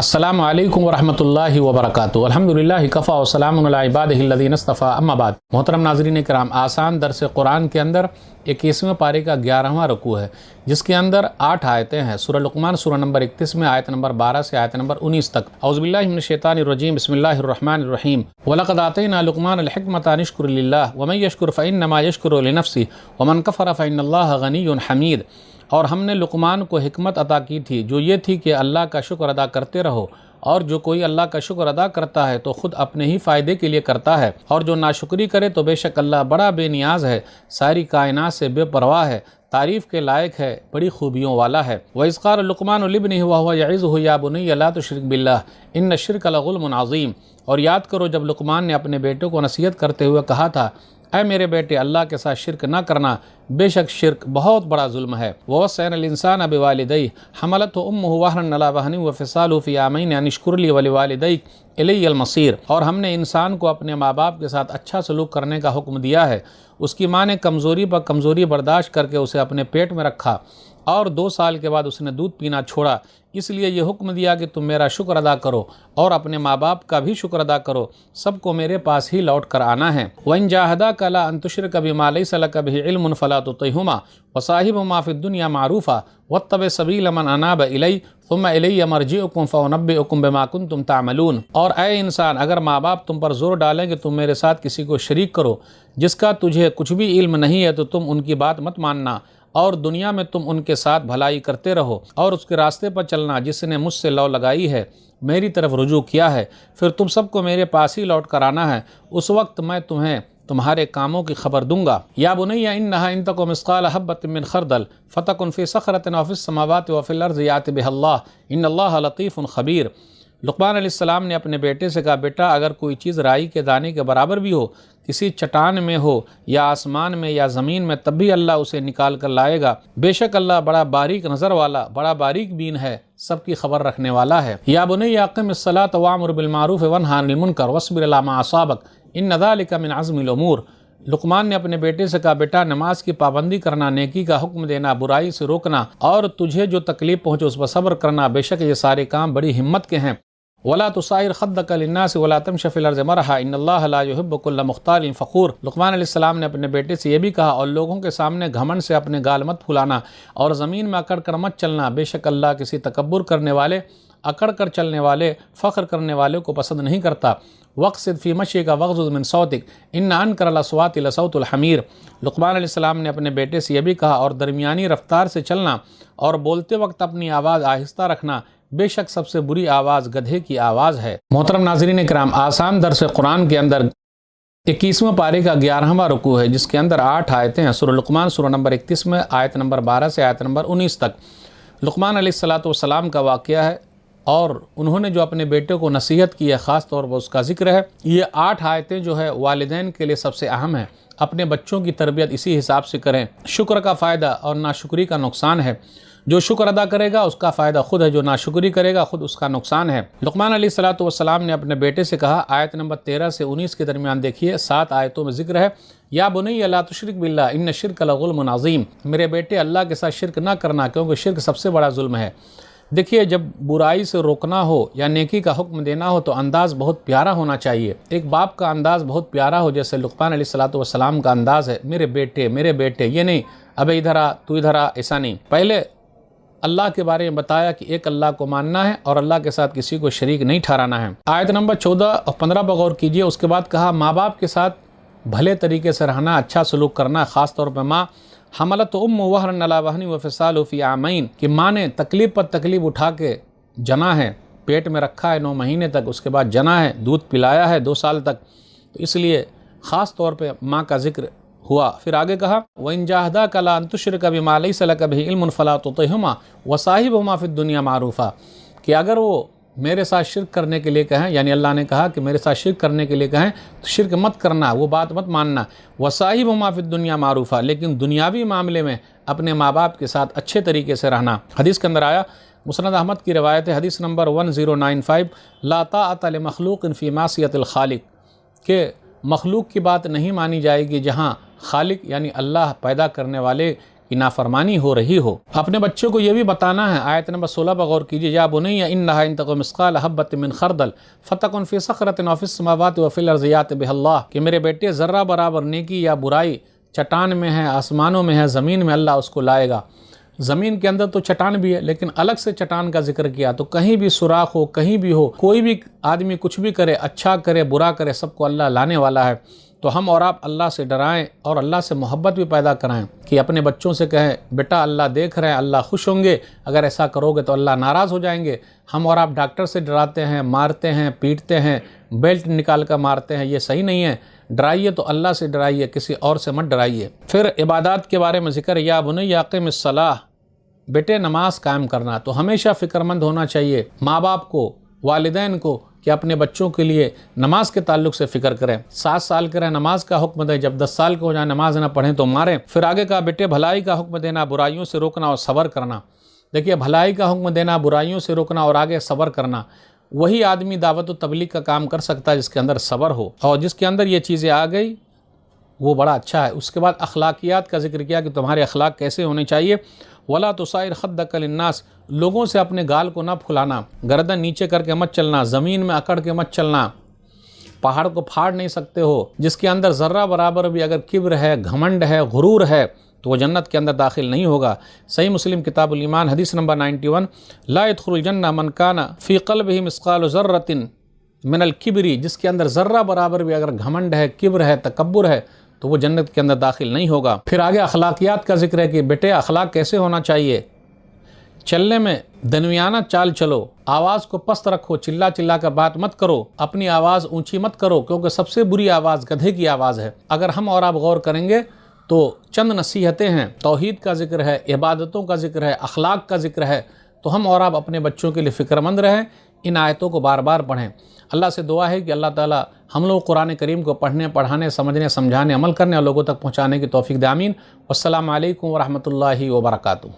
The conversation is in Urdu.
السلام علیکم ورحمۃ اللہ وبرکاتہ۔ الحمدللہ کفا وسلام علی عبادہ الذین اصطفیٰ، اما بعد۔ محترم ناظرین کرام، آسان درس قرآن کے اندر 21ویں پارے کا 11واں رکوع ہے، جس کے اندر 8 آیتیں ہیں۔ سورہ لقمان سورہ نمبر 31 میں آیت نمبر 12 سے آیت نمبر 19 تک۔ اعوذ باللہ من الشیطان الرجیم، بسم اللہ الرحمن الرحیم۔ وَلَقَدْ آتَيْنَا لُقْمَانَ الْحِكْمَةَ أَنِ اشْكُرْ لِلَّهِ وَمَن يَشْكُرْ فَإِنَّمَا يَشْكُرُ لِنَفْسِهِ وَمَن كَفَرَ فَإِنَّ اللَّهَ غَنِيٌّ حَمِيدٌ۔ اور ہم نے لقمان کو حکمت عطا کی تھی، جو یہ تھی کہ اللہ کا شکر ادا کرتے رہو، اور جو کوئی اللہ کا شکر ادا کرتا ہے تو خود اپنے ہی فائدے کے لیے کرتا ہے، اور جو ناشکری کرے تو بے شک اللہ بڑا بے نیاز ہے، ساری کائنات سے بے پرواہ ہے، تعریف کے لائق ہے، بڑی خوبیوں والا ہے۔ وَإِذْ قَالَ لُقْمَانُ لِابْنِهِ وَهُوَ يَعِظُهُ يَا بُنَيَّ لَا تُشْرِكْ بِاللَّهِ إِنَّ الشِّرْكَ لَظُلْمٌ عَظِيمٌ۔ اور یاد کرو جب لقمان نے اپنے بیٹے کو نصیحت کرتے ہوئے کہا تھا، اے میرے بیٹے، اللہ کے ساتھ شرک نہ کرنا، بے شک شرک بہت بڑا ظلم ہے۔ وَوَصَّيْنَا الْإِنسَانَ بِوَالِدَيْهِ حَمَلَتْهُ أُمُّهُ وَهْنًا عَلَىٰ وَهْنٍ وَفِصَالُهُ فِي عَامَيْنِ أَنِ اشْكُرْ لِي وَلِوَالِدَيْكَ إِلَيَّ الْمَصِيرُ۔ اور ہم نے انسان کو اپنے ماں باپ کے ساتھ اچھا سلوک کرنے کا حکم دیا ہے۔ اس کی ماں نے کمزوری پر کمزوری برداشت کر کے اسے اپنے پیٹ میں رکھا، اور 2 سال کے بعد اس نے دودھ پینا چھوڑا، اس لیے یہ حکم دیا کہ تم میرا شکر ادا کرو اور اپنے ماں باپ کا بھی شکر ادا کرو، سب کو میرے پاس ہی لوٹ کر آنا ہے۔ وَإِن جَاهَدَاكَ عَلَىٰ أَن تُشْرِكَ بِمَا لَيْسَ لَكَ بِهِ عِلْمٌ فَلَا تُطِعْهُمَا وَصَاحِبْهُمَا فِي الدُّنْيَا مَعْرُوفًا وَاتَّبِعْ سَبِيلَ مَنْ أَنَابَ إِلَيَّ ثُمَّ إِلَيَّ مَرْجِعُكُمْ فَأُنَبِّئُكُمْ بِمَا كُنتُمْ تَعْمَلُونَ۔ اور اے انسان، اگر ماں باپ تم پر زور ڈالیں کہ تم میرے ساتھ کسی کو شریک کرو جس کا تجھے کچھ بھی علم نہیں ہے، تو تم ان کی بات مت ماننا، اور دنیا میں تم ان کے ساتھ بھلائی کرتے رہو اور اس کے راستے پر چلنا جس نے مجھ سے لو لگائی ہے، میری طرف رجوع کیا ہے، پھر تم سب کو میرے پاس ہی لوٹ کر آنا ہے، اس وقت میں تمہیں تمہارے کاموں کی خبر دوں گا۔ یا بنی انہا ان تک مثقال حبۃ من خردل فتکن فی صخرۃ او فی السماوات و فی الارض یأت بها اللہ ان اللہ لطیف خبیر۔ لقمان علیہ السلام نے اپنے بیٹے سے کہا، بیٹا، اگر کوئی چیز رائی کے دانے کے برابر بھی ہو، کسی چٹان میں ہو یا آسمان میں یا زمین میں، تب بھی اللہ اسے نکال کر لائے گا، بے شک اللہ بڑا باریک نظر والا، بڑا باریک بین ہے، سب کی خبر رکھنے والا ہے۔ یا بنی اقم الصلاۃ وامر بالمعروف وانہی عن المنکر واصبر علی ما اصابک ان ذلک من عزم الامور۔ لقمان نے اپنے بیٹے سے کہا، بیٹا، نماز کی پابندی کرنا، نیکی کا حکم دینا، برائی سے روکنا، اور تجھے جو تکلیف پہنچے اس پر صبر کرنا، بے شک یہ سارے کام بڑی ہمت کے ہیں۔ وَلَا تُصَعِّرْ خَدَّكَ لِلنَّاسِ وَلَا تَمْشِ فِي الْأَرْضِ مَرَحًا إِنَّ اللَّهَ لَا يُحِبُّ كُلَّ مُخْتَالٍ فَخُورٍ۔ لقمان علیہ السلام نے اپنے بیٹے سے یہ بھی کہا، اور لوگوں کے سامنے گھمنڈ سے اپنے گال مت پھلانا، اور زمین میں اکڑ کر مت چلنا، بے شک اللہ کسی تکبر کرنے والے، اکڑ کر چلنے والے، فخر کرنے والے کو پسند نہیں کرتا۔ وَاقْصِدْ فِي مَشْيِكَ وَاغْضُضْ مِن صَوْتِكَ إِنَّ أَنكَرَ الْأَصْوَاتِ لَصَوْتُ الْحَمِيرِ۔ لقمان علیہ السلام نے اپنے بیٹے سے یہ بھی کہا، اور درمیانی رفتار سے چلنا، اور بولتے وقت اپنی آواز آہستہ رکھنا، بے شک سب سے بری آواز گدھے کی آواز ہے۔ محترم ناظرین کرام، آسان درس قرآن کے اندر 21ویں پارے کا 11واں رکوع ہے، جس کے اندر 8 آیتیں ہیں۔ سورہ لقمان سورہ نمبر 31 میں آیت نمبر 12 سے آیت نمبر 19 تک۔ لقمان علیہ السلام کا واقعہ ہے، اور انہوں نے جو اپنے بیٹے کو نصیحت کی ہے، خاص طور پر اس کا ذکر ہے۔ یہ 8 آیتیں جو ہے والدین کے لیے سب سے اہم ہیں، اپنے بچوں کی تربیت اسی حساب سے کریں۔ شکر کا فائدہ اور ناشکری کا نقصان ہے۔ جو شکر ادا کرے گا اس کا فائدہ خود ہے، جو ناشکری کرے گا خود اس کا نقصان ہے۔ لقمان علیہ السلام نے اپنے بیٹے سے کہا، آیت نمبر 13 سے 19 کے درمیان دیکھیے، 7 آیتوں میں ذکر ہے، یا بنی لا تشرک باللہ ان الشرک لظلم عظیم۔ میرے بیٹے، اللہ کے ساتھ شرک نہ کرنا، کیونکہ شرک سب سے بڑا ظلم ہے۔ دیکھیے، جب برائی سے روکنا ہو یا نیکی کا حکم دینا ہو تو انداز بہت پیارا ہونا چاہیے۔ ایک باپ کا انداز بہت پیارا ہو، جیسے لقمان علیہ السلام کا انداز ہے، میرے بیٹے میرے بیٹے، یہ نہیں ابے ادھر آ، تو ادھر آ، ایسا نہیں۔ پہلے اللہ کے بارے میں بتایا کہ ایک اللہ کو ماننا ہے اور اللہ کے ساتھ کسی کو شریک نہیں ٹھہرانا ہے۔ آیت نمبر 14 اور 15 پر غور کیجئے، اس کے بعد کہا، ماں باپ کے ساتھ بھلے طریقے سے رہنا، اچھا سلوک کرنا، خاص طور پہ ماں۔ حملت وہن علی وہن وفصالہ فی عامین، کہ ماں نے تکلیف پر تکلیف اٹھا کے جنا ہے، پیٹ میں رکھا ہے 9 مہینے تک، اس کے بعد جنا ہے، دودھ پلایا ہے 2 سال تک، تو اس لیے خاص طور پہ ماں کا ذکر ہوا۔ پھر آگے کہا، وَإِن جَاهَدَاكَ عَلَىٰ أَن تُشْرِكَ بِمَا لَيْسَ لَكَ بِهِ عِلْمٌ فَلَا تُطِعْهُمَا وَصَاحِبْهُمَا فِي الدُّنْيَا مَعْرُوفًا، کہ اگر وہ میرے ساتھ شرک کرنے کے لیے کہیں، یعنی اللہ نے کہا کہ میرے ساتھ شرک کرنے کے لیے کہیں تو شرک مت کرنا، وہ بات مت ماننا۔ وَصَاحِبْهُمَا فِي الدُّنْيَا مَعْرُوفًا، لیکن دنیاوی معاملے میں اپنے ماں باپ کے ساتھ اچھے طریقے سے رہنا۔ حدیث کے اندر آیا، مسند احمد کی روایت ہے، حدیث نمبر 1095، لا طاعۃ لمخلوق فی معصیۃ الخالق، کہ مخلوق کی بات نہیں مانی جائے گی جہاں خالق یعنی اللہ پیدا کرنے والے کی نافرمانی ہو رہی ہو۔ اپنے بچوں کو یہ بھی بتانا ہے، آیت نمبر 16 پر غور کیجیے، یا بنی انھا ان تک مثقال حبۃ من خردل فتکن فی صخرۃ او فی السماوات و فی الارض یأت بہ اللہ، کہ میرے بیٹے ذرہ برابر نیکی یا برائی چٹان میں ہے، آسمانوں میں ہے، زمین میں، اللہ اس کو لائے گا۔ زمین کے اندر تو چٹان بھی ہے، لیکن الگ سے چٹان کا ذکر کیا، تو کہیں بھی سوراخ ہو، کہیں بھی ہو، کوئی بھی آدمی کچھ بھی کرے، اچھا کرے برا کرے، سب کو اللہ لانے والا ہے۔ تو ہم اور آپ اللہ سے ڈرائیں اور اللہ سے محبت بھی پیدا کرائیں، کہ اپنے بچوں سے کہیں بیٹا اللہ دیکھ رہے ہیں، اللہ خوش ہوں گے، اگر ایسا کرو گے تو اللہ ناراض ہو جائیں گے۔ ہم اور آپ ڈاکٹر سے ڈراتے ہیں، مارتے ہیں، پیٹتے ہیں، بیلٹ نکال کر مارتے ہیں، یہ صحیح نہیں ہے۔ ڈرائیے تو اللہ سے ڈرائیے، کسی اور سے مت ڈرائیے۔ پھر عبادات کے بارے میں ذکر، یا بنی اقم الصلاۃ، بیٹے نماز قائم کرنا، تو ہمیشہ فکر مند ہونا چاہیے ماں باپ کو، والدین کو، کہ اپنے بچوں کے لیے نماز کے تعلق سے فکر کریں۔ 7 سال کے رہیں نماز کا حکم دیں، جب 10 سال کے ہو جائیں نماز نہ پڑھیں تو ماریں۔ پھر آگے کا بیٹے بھلائی کا حکم دینا، برائیوں سے روکنا اور صبر کرنا۔ دیکھیے بھلائی کا حکم دینا، برائیوں سے روکنا اور آگے صبر کرنا، وہی آدمی دعوت و تبلیغ کا کام کر سکتا ہے جس کے اندر صبر ہو، اور جس کے اندر یہ چیزیں آ گئی وہ بڑا اچھا ہے۔ اس کے بعد اخلاقیات کا ذکر کیا کہ تمہارے اخلاق کیسے ہونے چاہیے۔ وَلَا تُصَعِّرْ خَدَّكَ لِلنَّاسِ، لوگوں سے اپنے گال کو نہ پھلانا، گردن نیچے کر کے مت چلنا، زمین میں اکڑ کے مت چلنا، پہاڑ کو پھاڑ نہیں سکتے ہو۔ جس کے اندر ذرہ برابر بھی اگر کبر ہے، گھمنڈ ہے، غرور ہے، تو وہ جنت کے اندر داخل نہیں ہوگا۔ صحیح مسلم کتاب الایمان حدیث نمبر 91، لا يدخل الجنہ من کان فی قلبہ مثقال ذرۃ من الکبر، جس کے اندر ذرہ برابر بھی اگر گھمنڈ ہے، کبر ہے، تکبر ہے، تو وہ جنت کے اندر داخل نہیں ہوگا۔ پھر آگے اخلاقیات کا ذکر ہے کہ بیٹے اخلاق کیسے ہونا چاہیے۔ چلنے میں درمیانہ چال چلو، آواز کو پست رکھو، چلا چلا کر بات مت کرو، اپنی آواز اونچی مت کرو، کیونکہ سب سے بری آواز گدھے کی آواز ہے۔ اگر ہم اور آپ غور کریں گے تو چند نصیحتیں ہیں، توحید کا ذکر ہے، عبادتوں کا ذکر ہے، اخلاق کا ذکر ہے، تو ہم اور آپ اپنے بچوں کے لیے فکر مند رہیں، ان آیتوں کو بار بار پڑھیں۔ اللہ سے دعا ہے کہ اللہ تعالی ہم لوگ قرآن کریم کو پڑھنے، پڑھانے، سمجھنے، سمجھانے، عمل کرنے اور لوگوں تک پہنچانے کی توفیق دے، آمین۔ والسلام علیکم ورحمۃ اللہ وبرکاتہ۔